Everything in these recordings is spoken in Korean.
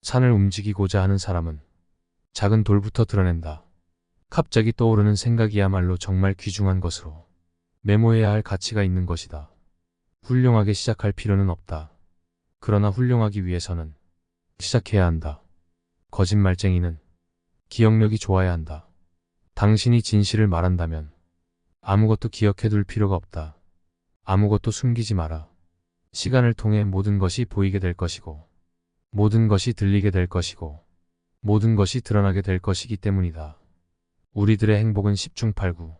산을 움직이고자 하는 사람은 작은 돌부터 드러낸다. 갑자기 떠오르는 생각이야말로 정말 귀중한 것으로 메모해야 할 가치가 있는 것이다. 훌륭하게 시작할 필요는 없다. 그러나 훌륭하기 위해서는 시작해야 한다. 거짓말쟁이는 기억력이 좋아야 한다. 당신이 진실을 말한다면 아무것도 기억해둘 필요가 없다. 아무것도 숨기지 마라. 시간을 통해 모든 것이 보이게 될 것이고, 모든 것이 들리게 될 것이고, 모든 것이 드러나게 될 것이기 때문이다. 우리들의 행복은 10중 8구.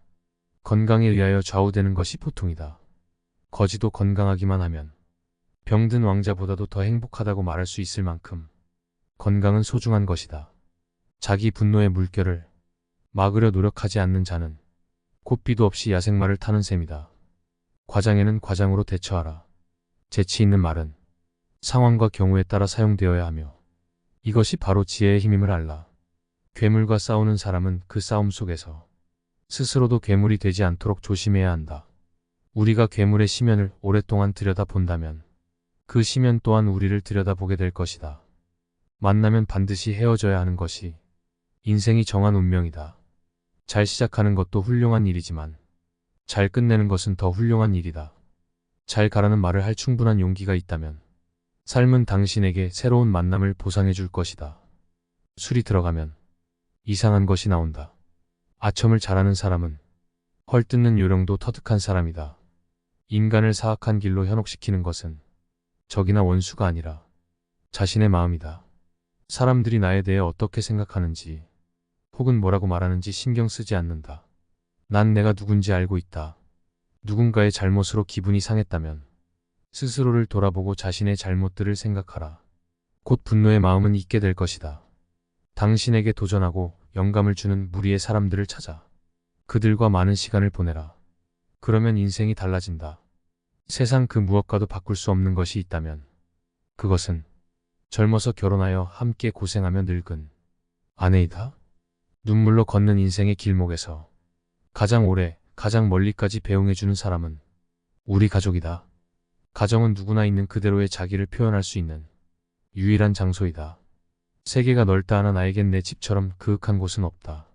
건강에 의하여 좌우되는 것이 보통이다. 거지도 건강하기만 하면 병든 왕자보다도 더 행복하다고 말할 수 있을 만큼 건강은 소중한 것이다. 자기 분노의 물결을 막으려 노력하지 않는 자는 고삐도 없이 야생마를 타는 셈이다. 과장에는 과장으로 대처하라. 재치 있는 말은 상황과 경우에 따라 사용되어야 하며 이것이 바로 지혜의 힘임을 알라. 괴물과 싸우는 사람은 그 싸움 속에서 스스로도 괴물이 되지 않도록 조심해야 한다. 우리가 괴물의 시면을 오랫동안 들여다본다면 그 시면 또한 우리를 들여다보게 될 것이다. 만나면 반드시 헤어져야 하는 것이 인생이 정한 운명이다. 잘 시작하는 것도 훌륭한 일이지만 잘 끝내는 것은 더 훌륭한 일이다. 잘 가라는 말을 할 충분한 용기가 있다면 삶은 당신에게 새로운 만남을 보상해 줄 것이다. 술이 들어가면 이상한 것이 나온다. 아첨을 잘하는 사람은 헐뜯는 요령도 터득한 사람이다. 인간을 사악한 길로 현혹시키는 것은 적이나 원수가 아니라 자신의 마음이다. 사람들이 나에 대해 어떻게 생각하는지 혹은 뭐라고 말하는지 신경 쓰지 않는다. 난 내가 누군지 알고 있다. 누군가의 잘못으로 기분이 상했다면 스스로를 돌아보고 자신의 잘못들을 생각하라. 곧 분노의 마음은 잊게 될 것이다. 당신에게 도전하고 영감을 주는 무리의 사람들을 찾아 그들과 많은 시간을 보내라. 그러면 인생이 달라진다. 세상 그 무엇과도 바꿀 수 없는 것이 있다면 그것은 젊어서 결혼하여 함께 고생하며 늙은 아내이다. 눈물로 걷는 인생의 길목에서 가장 오래 가장 멀리까지 배웅해주는 사람은 우리 가족이다. 가정은 누구나 있는 그대로의 자기를 표현할 수 있는 유일한 장소이다. 세계가 넓다 하나 나에겐 내 집처럼 그윽한 곳은 없다.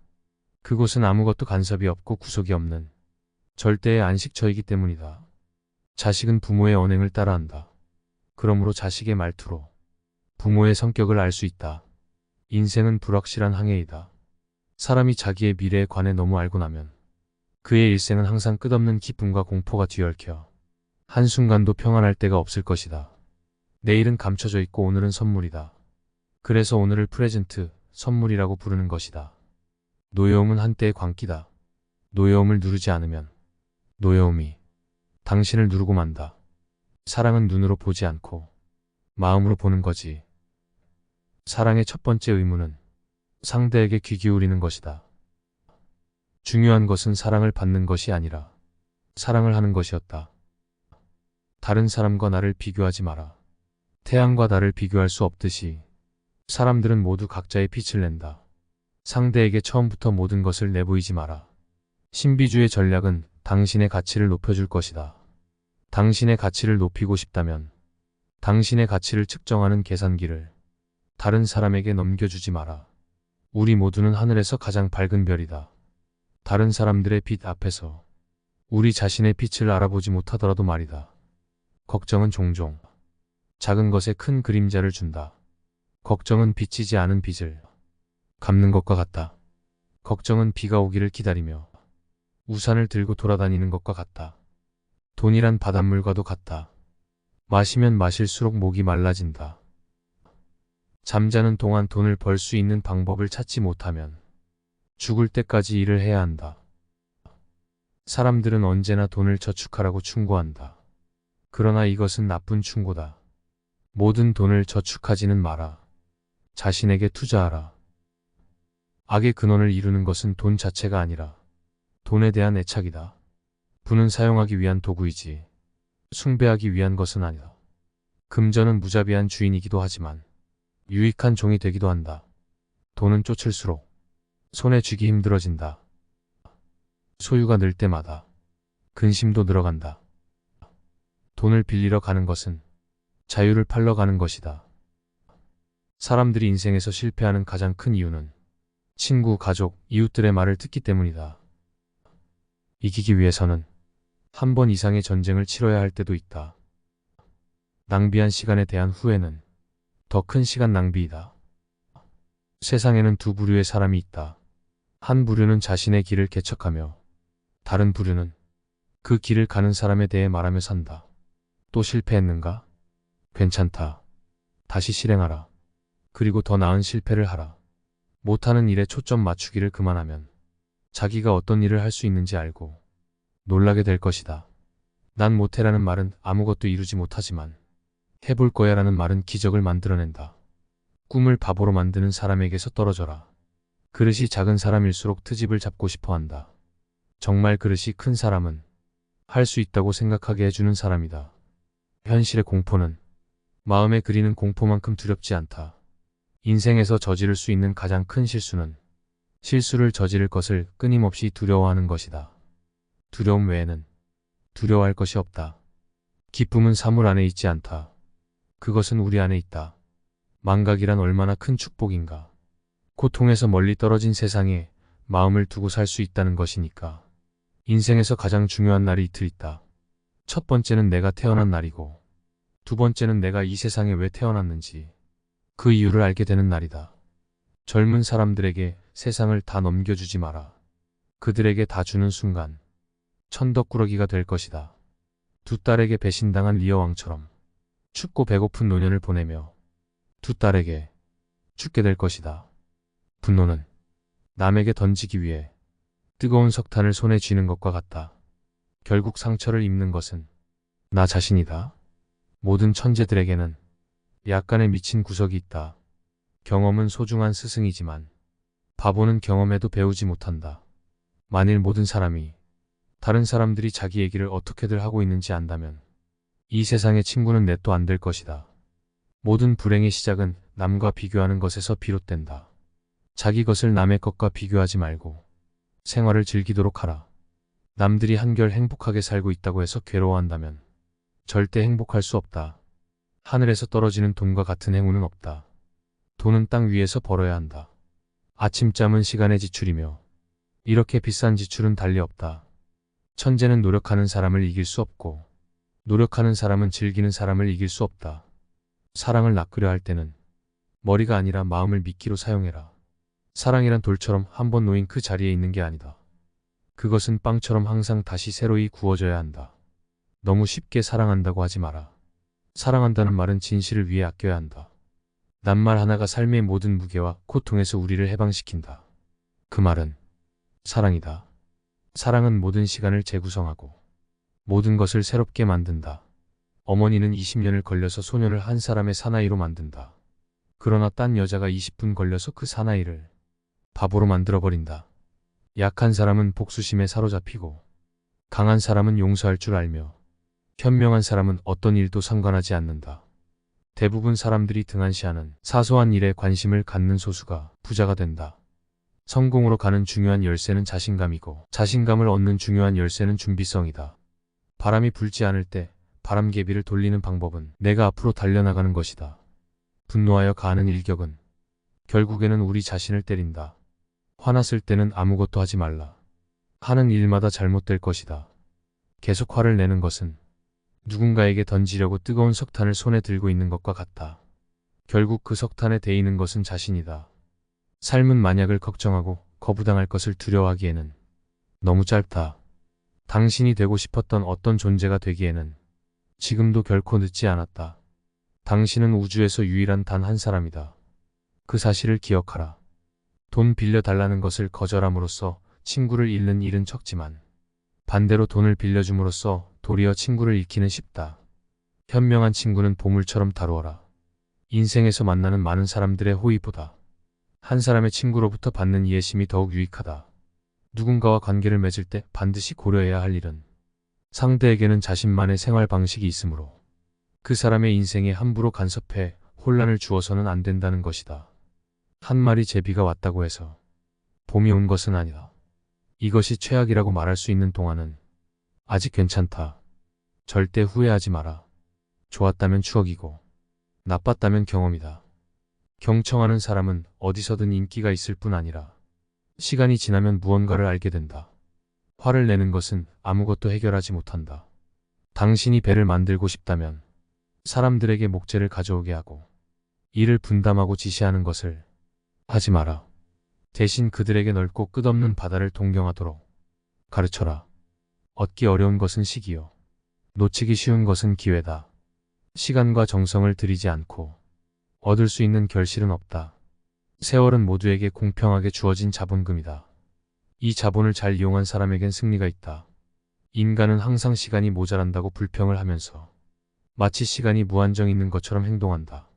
그곳은 아무것도 간섭이 없고 구속이 없는 절대의 안식처이기 때문이다. 자식은 부모의 언행을 따라한다. 그러므로 자식의 말투로 부모의 성격을 알 수 있다. 인생은 불확실한 항해이다. 사람이 자기의 미래에 관해 너무 알고 나면 그의 일생은 항상 끝없는 기쁨과 공포가 뒤얽혀 한순간도 평안할 데가 없을 것이다. 내일은 감춰져 있고 오늘은 선물이다. 그래서 오늘을 프레젠트, 선물이라고 부르는 것이다. 노여움은 한때의 광기다. 노여움을 누르지 않으면 노여움이 당신을 누르고 만다. 사랑은 눈으로 보지 않고 마음으로 보는 거지. 사랑의 첫 번째 의무는 상대에게 귀 기울이는 것이다. 중요한 것은 사랑을 받는 것이 아니라 사랑을 하는 것이었다. 다른 사람과 나를 비교하지 마라. 태양과 달을 비교할 수 없듯이 사람들은 모두 각자의 빛을 낸다. 상대에게 처음부터 모든 것을 내보이지 마라. 신비주의 전략은 당신의 가치를 높여줄 것이다. 당신의 가치를 높이고 싶다면 당신의 가치를 측정하는 계산기를 다른 사람에게 넘겨주지 마라. 우리 모두는 하늘에서 가장 밝은 별이다. 다른 사람들의 빛 앞에서 우리 자신의 빛을 알아보지 못하더라도 말이다. 걱정은 종종 작은 것에 큰 그림자를 준다. 걱정은 비치지 않은 빚을 갚는 것과 같다. 걱정은 비가 오기를 기다리며 우산을 들고 돌아다니는 것과 같다. 돈이란 바닷물과도 같다. 마시면 마실수록 목이 말라진다. 잠자는 동안 돈을 벌 수 있는 방법을 찾지 못하면 죽을 때까지 일을 해야 한다. 사람들은 언제나 돈을 저축하라고 충고한다. 그러나 이것은 나쁜 충고다. 모든 돈을 저축하지는 마라. 자신에게 투자하라. 악의 근원을 이루는 것은 돈 자체가 아니라 돈에 대한 애착이다. 부는 사용하기 위한 도구이지 숭배하기 위한 것은 아니다. 금전은 무자비한 주인이기도 하지만 유익한 종이 되기도 한다. 돈은 쫓을수록 손에 쥐기 힘들어진다. 소유가 늘 때마다 근심도 늘어간다. 돈을 빌리러 가는 것은 자유를 팔러 가는 것이다. 사람들이 인생에서 실패하는 가장 큰 이유는 친구, 가족, 이웃들의 말을 듣기 때문이다. 이기기 위해서는 한 번 이상의 전쟁을 치러야 할 때도 있다. 낭비한 시간에 대한 후회는 더 큰 시간 낭비이다. 세상에는 두 부류의 사람이 있다. 한 부류는 자신의 길을 개척하며 다른 부류는 그 길을 가는 사람에 대해 말하며 산다. 또 실패했는가? 괜찮다. 다시 실행하라. 그리고 더 나은 실패를 하라. 못하는 일에 초점 맞추기를 그만하면 자기가 어떤 일을 할 수 있는지 알고 놀라게 될 것이다. 난 못해라는 말은 아무것도 이루지 못하지만 해볼 거야 라는 말은 기적을 만들어낸다. 꿈을 바보로 만드는 사람에게서 떨어져라. 그릇이 작은 사람일수록 트집을 잡고 싶어 한다. 정말 그릇이 큰 사람은 할 수 있다고 생각하게 해주는 사람이다. 현실의 공포는 마음에 그리는 공포만큼 두렵지 않다. 인생에서 저지를 수 있는 가장 큰 실수는 실수를 저지를 것을 끊임없이 두려워하는 것이다. 두려움 외에는 두려워할 것이 없다. 기쁨은 사물 안에 있지 않다. 그것은 우리 안에 있다. 망각이란 얼마나 큰 축복인가. 고통에서 멀리 떨어진 세상에 마음을 두고 살 수 있다는 것이니까. 인생에서 가장 중요한 날이 이틀 있다. 첫 번째는 내가 태어난 날이고 두 번째는 내가 이 세상에 왜 태어났는지 그 이유를 알게 되는 날이다. 젊은 사람들에게 세상을 다 넘겨주지 마라. 그들에게 다 주는 순간 천덕꾸러기가 될 것이다. 두 딸에게 배신당한 리어 왕처럼 춥고 배고픈 노년을 보내며 두 딸에게 죽게 될 것이다. 분노는 남에게 던지기 위해 뜨거운 석탄을 손에 쥐는 것과 같다. 결국 상처를 입는 것은 나 자신이다. 모든 천재들에게는 약간의 미친 구석이 있다. 경험은 소중한 스승이지만 바보는 경험해도 배우지 못한다. 만일 모든 사람이 다른 사람들이 자기 얘기를 어떻게들 하고 있는지 안다면 이 세상의 친구는 넷도 안 될 것이다. 모든 불행의 시작은 남과 비교하는 것에서 비롯된다. 자기 것을 남의 것과 비교하지 말고 생활을 즐기도록 하라. 남들이 한결 행복하게 살고 있다고 해서 괴로워한다면 절대 행복할 수 없다. 하늘에서 떨어지는 돈과 같은 행운은 없다. 돈은 땅 위에서 벌어야 한다. 아침잠은 시간의 지출이며 이렇게 비싼 지출은 달리 없다. 천재는 노력하는 사람을 이길 수 없고 노력하는 사람은 즐기는 사람을 이길 수 없다. 사랑을 낚으려 할 때는 머리가 아니라 마음을 미끼로 사용해라. 사랑이란 돌처럼 한번 놓인 그 자리에 있는 게 아니다. 그것은 빵처럼 항상 다시 새로이 구워져야 한다. 너무 쉽게 사랑한다고 하지 마라. 사랑한다는 말은 진실을 위해 아껴야 한다. 낱말 하나가 삶의 모든 무게와 고통에서 우리를 해방시킨다. 그 말은 사랑이다. 사랑은 모든 시간을 재구성하고 모든 것을 새롭게 만든다. 어머니는 20년을 걸려서 소년을 한 사람의 사나이로 만든다. 그러나 딴 여자가 20분 걸려서 그 사나이를 바보로 만들어버린다. 약한 사람은 복수심에 사로잡히고 강한 사람은 용서할 줄 알며 현명한 사람은 어떤 일도 상관하지 않는다. 대부분 사람들이 등한시하는 사소한 일에 관심을 갖는 소수가 부자가 된다. 성공으로 가는 중요한 열쇠는 자신감이고 자신감을 얻는 중요한 열쇠는 준비성이다. 바람이 불지 않을 때 바람개비를 돌리는 방법은 내가 앞으로 달려나가는 것이다. 분노하여 가하는 일격은 결국에는 우리 자신을 때린다. 화났을 때는 아무것도 하지 말라. 하는 일마다 잘못될 것이다. 계속 화를 내는 것은 누군가에게 던지려고 뜨거운 석탄을 손에 들고 있는 것과 같다. 결국 그 석탄에 데이는 것은 자신이다. 삶은 만약을 걱정하고 거부당할 것을 두려워하기에는 너무 짧다. 당신이 되고 싶었던 어떤 존재가 되기에는 지금도 결코 늦지 않았다. 당신은 우주에서 유일한 단 한 사람이다. 그 사실을 기억하라. 돈 빌려달라는 것을 거절함으로써 친구를 잃는 일은 적지만 반대로 돈을 빌려줌으로써 도리어 친구를 잃기는 쉽다. 현명한 친구는 보물처럼 다루어라. 인생에서 만나는 많은 사람들의 호의보다 한 사람의 친구로부터 받는 이해심이 더욱 유익하다. 누군가와 관계를 맺을 때 반드시 고려해야 할 일은 상대에게는 자신만의 생활 방식이 있으므로 그 사람의 인생에 함부로 간섭해 혼란을 주어서는 안 된다는 것이다. 한 마리 제비가 왔다고 해서 봄이 온 것은 아니다. 이것이 최악이라고 말할 수 있는 동안은 아직 괜찮다. 절대 후회하지 마라. 좋았다면 추억이고 나빴다면 경험이다. 경청하는 사람은 어디서든 인기가 있을 뿐 아니라 시간이 지나면 무언가를 알게 된다. 화를 내는 것은 아무것도 해결하지 못한다. 당신이 배를 만들고 싶다면 사람들에게 목재를 가져오게 하고 일을 분담하고 지시하는 것을 하지 마라. 대신 그들에게 넓고 끝없는 바다를 동경하도록 가르쳐라. 얻기 어려운 것은 시기요. 놓치기 쉬운 것은 기회다. 시간과 정성을 들이지 않고 얻을 수 있는 결실은 없다. 세월은 모두에게 공평하게 주어진 자본금이다. 이 자본을 잘 이용한 사람에겐 승리가 있다. 인간은 항상 시간이 모자란다고 불평을 하면서 마치 시간이 무한정 있는 것처럼 행동한다.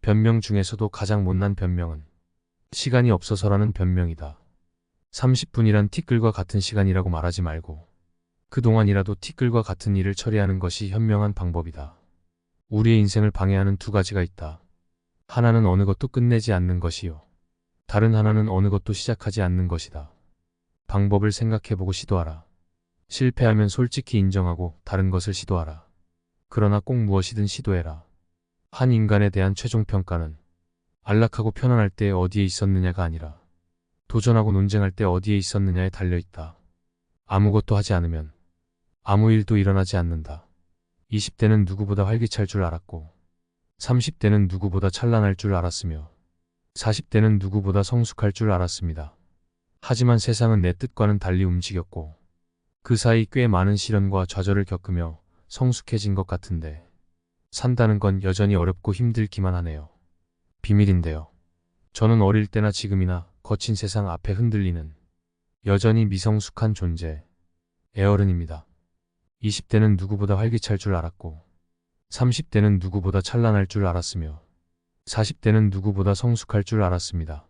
변명 중에서도 가장 못난 변명은 시간이 없어서라는 변명이다. 30분이란 티끌과 같은 시간이라고 말하지 말고 그동안이라도 티끌과 같은 일을 처리하는 것이 현명한 방법이다. 우리의 인생을 방해하는 두 가지가 있다. 하나는 어느 것도 끝내지 않는 것이요. 다른 하나는 어느 것도 시작하지 않는 것이다. 방법을 생각해보고 시도하라. 실패하면 솔직히 인정하고 다른 것을 시도하라. 그러나 꼭 무엇이든 시도해라. 한 인간에 대한 최종 평가는 안락하고 편안할 때 어디에 있었느냐가 아니라 도전하고 논쟁할 때 어디에 있었느냐에 달려있다. 아무것도 하지 않으면 아무 일도 일어나지 않는다. 20대는 누구보다 활기찰 줄 알았고 30대는 누구보다 찬란할 줄 알았으며 40대는 누구보다 성숙할 줄 알았습니다. 하지만 세상은 내 뜻과는 달리 움직였고 그 사이 꽤 많은 시련과 좌절을 겪으며 성숙해진 것 같은데 산다는 건 여전히 어렵고 힘들기만 하네요. 비밀인데요. 저는 어릴 때나 지금이나 거친 세상 앞에 흔들리는 여전히 미성숙한 존재, 에어른입니다. 20대는 누구보다 활기찰 줄 알았고 30대는 누구보다 찬란할 줄 알았으며 40대는 누구보다 성숙할 줄 알았습니다.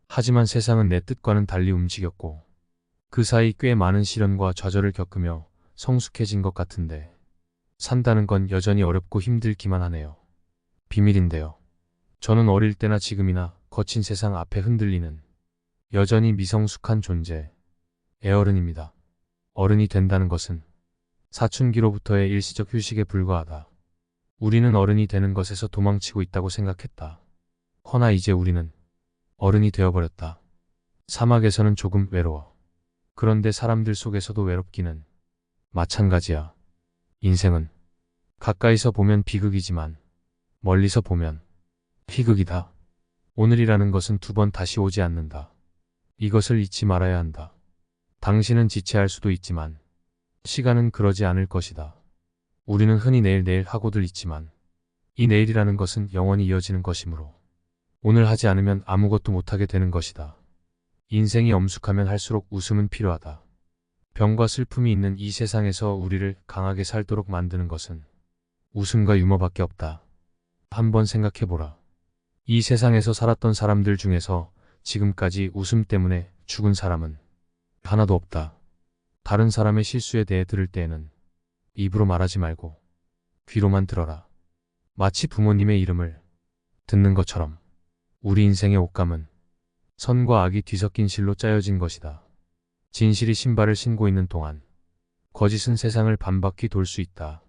하지만 세상은 내 뜻과는 달리 움직였고 그 사이 꽤 많은 시련과 좌절을 겪으며 성숙해진 것 같은데 산다는 건 여전히 어렵고 힘들기만 하네요. 비밀인데요. 저는 어릴 때나 지금이나 거친 세상 앞에 흔들리는 여전히 미성숙한 존재, 애어른입니다. 어른이 된다는 것은 사춘기로부터의 일시적 휴식에 불과하다. 우리는 어른이 되는 것에서 도망치고 있다고 생각했다. 허나 이제 우리는 어른이 되어버렸다. 사막에서는 조금 외로워. 그런데 사람들 속에서도 외롭기는 마찬가지야. 인생은 가까이서 보면 비극이지만 멀리서 보면 희극이다. 오늘이라는 것은 두 번 다시 오지 않는다. 이것을 잊지 말아야 한다. 당신은 지체할 수도 있지만 시간은 그러지 않을 것이다. 우리는 흔히 내일 하고들 있지만 이 내일이라는 것은 영원히 이어지는 것이므로 오늘 하지 않으면 아무것도 못하게 되는 것이다. 인생이 엄숙하면 할수록 웃음은 필요하다. 병과 슬픔이 있는 이 세상에서 우리를 강하게 살도록 만드는 것은 웃음과 유머밖에 없다. 한번 생각해보라. 이 세상에서 살았던 사람들 중에서 지금까지 웃음 때문에 죽은 사람은 하나도 없다. 다른 사람의 실수에 대해 들을 때에는 입으로 말하지 말고 귀로만 들어라. 마치 부모님의 이름을 듣는 것처럼 우리 인생의 옷감은 선과 악이 뒤섞인 실로 짜여진 것이다. 진실이 신발을 신고 있는 동안 거짓은 세상을 반바퀴 돌 수 있다.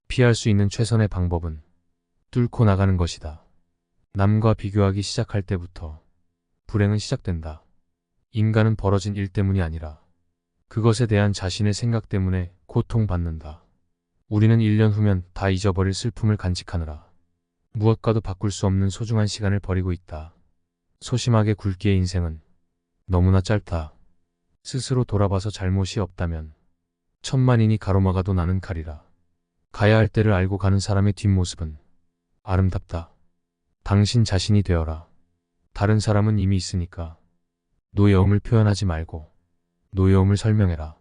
피할 수 있는 최선의 방법은 뚫고 나가는 것이다. 남과 비교하기 시작할 때부터 불행은 시작된다. 인간은 벌어진 일 때문이 아니라 그것에 대한 자신의 생각 때문에 고통받는다. 우리는 1년 후면 다 잊어버릴 슬픔을 간직하느라 무엇과도 바꿀 수 없는 소중한 시간을 버리고 있다. 소심하게 굵기의 인생은 너무나 짧다. 스스로 돌아봐서 잘못이 없다면 천만인이 가로막아도 나는 가리라. 가야 할 때를 알고 가는 사람의 뒷모습은 아름답다. 당신 자신이 되어라. 다른 사람은 이미 있으니까 노여움을 표현하지 말고 노여움을 설명해라.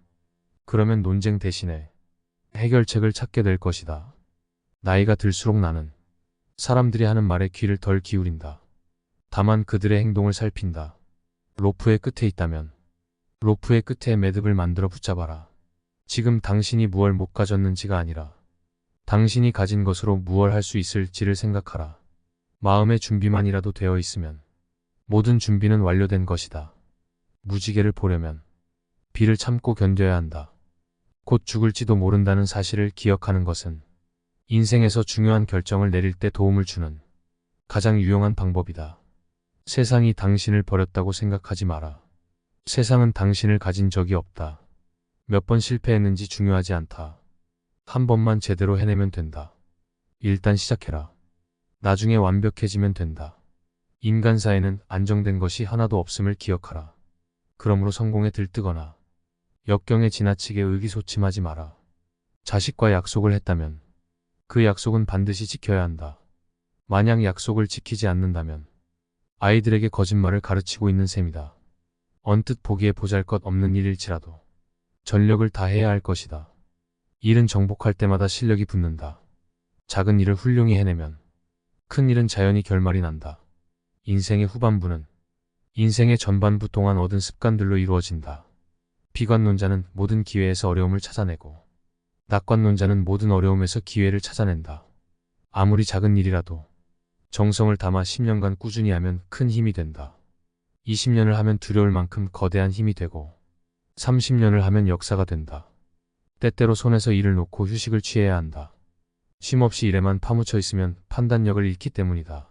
그러면 논쟁 대신에 해결책을 찾게 될 것이다. 나이가 들수록 나는 사람들이 하는 말에 귀를 덜 기울인다. 다만 그들의 행동을 살핀다. 로프의 끝에 있다면 로프의 끝에 매듭을 만들어 붙잡아라. 지금 당신이 무얼 못 가졌는지가 아니라 당신이 가진 것으로 무얼 할 수 있을지를 생각하라. 마음의 준비만이라도 되어 있으면 모든 준비는 완료된 것이다. 무지개를 보려면 비를 참고 견뎌야 한다. 곧 죽을지도 모른다는 사실을 기억하는 것은 인생에서 중요한 결정을 내릴 때 도움을 주는 가장 유용한 방법이다. 세상이 당신을 버렸다고 생각하지 마라. 세상은 당신을 가진 적이 없다. 몇 번 실패했는지 중요하지 않다. 한 번만 제대로 해내면 된다. 일단 시작해라. 나중에 완벽해지면 된다. 인간사에는 안정된 것이 하나도 없음을 기억하라. 그러므로 성공에 들뜨거나 역경에 지나치게 의기소침하지 마라. 자식과 약속을 했다면 그 약속은 반드시 지켜야 한다. 만약 약속을 지키지 않는다면 아이들에게 거짓말을 가르치고 있는 셈이다. 언뜻 보기에 보잘것없는 일일지라도 전력을 다해야 할 것이다. 일은 정복할 때마다 실력이 붙는다. 작은 일을 훌륭히 해내면 큰 일은 자연히 결말이 난다. 인생의 후반부는 인생의 전반부 동안 얻은 습관들로 이루어진다. 비관론자는 모든 기회에서 어려움을 찾아내고 낙관론자는 모든 어려움에서 기회를 찾아낸다. 아무리 작은 일이라도 정성을 담아 10년간 꾸준히 하면 큰 힘이 된다. 20년을 하면 두려울 만큼 거대한 힘이 되고 30년을 하면 역사가 된다. 때때로 손에서 일을 놓고 휴식을 취해야 한다. 쉼없이 일에만 파묻혀 있으면 판단력을 잃기 때문이다.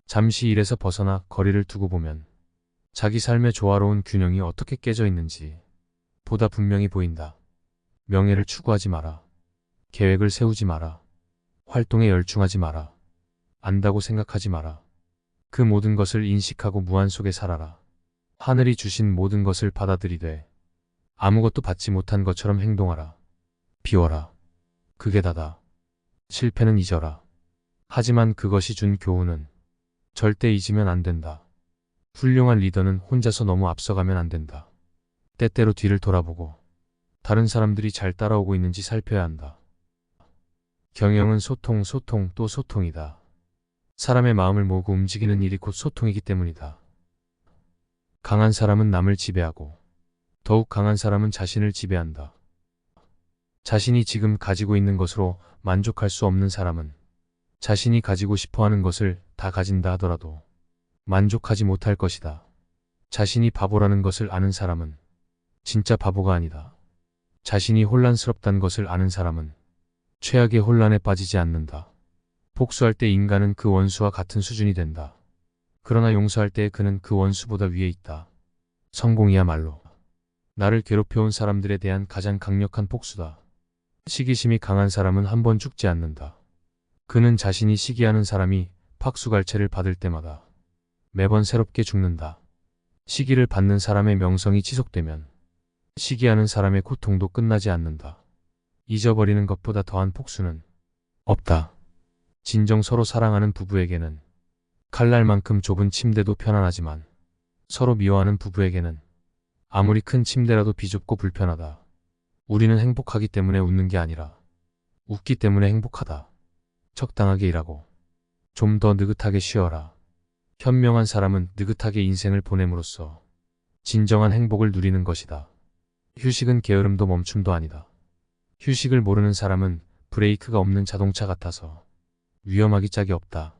잠시 일에서 벗어나 거리를 두고 보면 자기 삶의 조화로운 균형이 어떻게 깨져 있는지 보다 분명히 보인다. 명예를 추구하지 마라. 계획을 세우지 마라. 활동에 열중하지 마라. 안다고 생각하지 마라. 그 모든 것을 인식하고 무한 속에 살아라. 하늘이 주신 모든 것을 받아들이되 아무것도 받지 못한 것처럼 행동하라. 비워라. 그게 다다. 실패는 잊어라. 하지만 그것이 준 교훈은 절대 잊으면 안 된다. 훌륭한 리더는 혼자서 너무 앞서가면 안 된다. 때때로 뒤를 돌아보고 다른 사람들이 잘 따라오고 있는지 살펴야 한다. 경영은 소통, 또 소통이다. 사람의 마음을 모으고 움직이는 일이 곧 소통이기 때문이다. 강한 사람은 남을 지배하고 더욱 강한 사람은 자신을 지배한다. 자신이 지금 가지고 있는 것으로 만족할 수 없는 사람은 자신이 가지고 싶어하는 것을 다 가진다 하더라도 만족하지 못할 것이다. 자신이 바보라는 것을 아는 사람은 진짜 바보가 아니다. 자신이 혼란스럽다는 것을 아는 사람은 최악의 혼란에 빠지지 않는다. 복수할 때 인간은 그 원수와 같은 수준이 된다. 그러나 용서할 때 그는 그 원수보다 위에 있다. 성공이야말로 나를 괴롭혀온 사람들에 대한 가장 강력한 복수다. 시기심이 강한 사람은 한 번 죽지 않는다. 그는 자신이 시기하는 사람이 박수갈채를 받을 때마다 매번 새롭게 죽는다. 시기를 받는 사람의 명성이 지속되면 시기하는 사람의 고통도 끝나지 않는다. 잊어버리는 것보다 더한 복수는 없다. 진정 서로 사랑하는 부부에게는 칼날만큼 좁은 침대도 편안하지만 서로 미워하는 부부에게는 아무리 큰 침대라도 비좁고 불편하다. 우리는 행복하기 때문에 웃는 게 아니라 웃기 때문에 행복하다. 적당하게 일하고 좀 더 느긋하게 쉬어라. 현명한 사람은 느긋하게 인생을 보냄으로써 진정한 행복을 누리는 것이다. 휴식은 게으름도 멈춤도 아니다. 휴식을 모르는 사람은 브레이크가 없는 자동차 같아서 위험하기 짝이 없다.